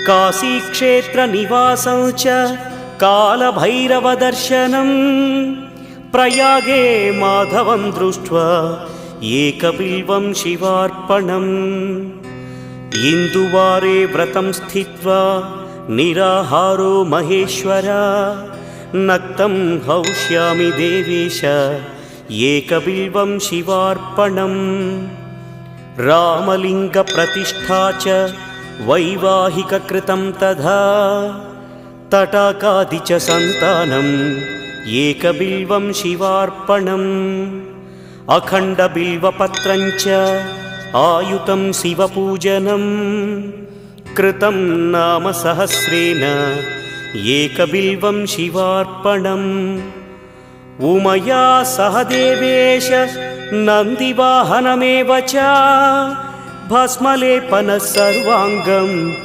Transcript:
काशीक्षेत्रनिवासं च कालभैरवदर्शनं प्रयागे माधवं दृष्ट्वा एकबिल्वं शिवार्पणम् इन्दुवारे व्रतं स्थित्वा निराहारो महेश्वर नक्तं हौष्यामि देवेश एकबिल्वं शिवार्पणम् रामलिङ्गप्रतिष्ठा च वैवाहिककृतं तथा तटाकादि च सन्तानम् एकबिल्वं शिवार्पणम् अखण्डबिल्वपत्रं च आयुतं शिवपूजनं कृतं नाम सहस्रेण एकबिल्वं शिवार्पणम् उमया सह देवेश नन्दिवाहनमेव च भस्मलेपनः सर्वाङ्गम्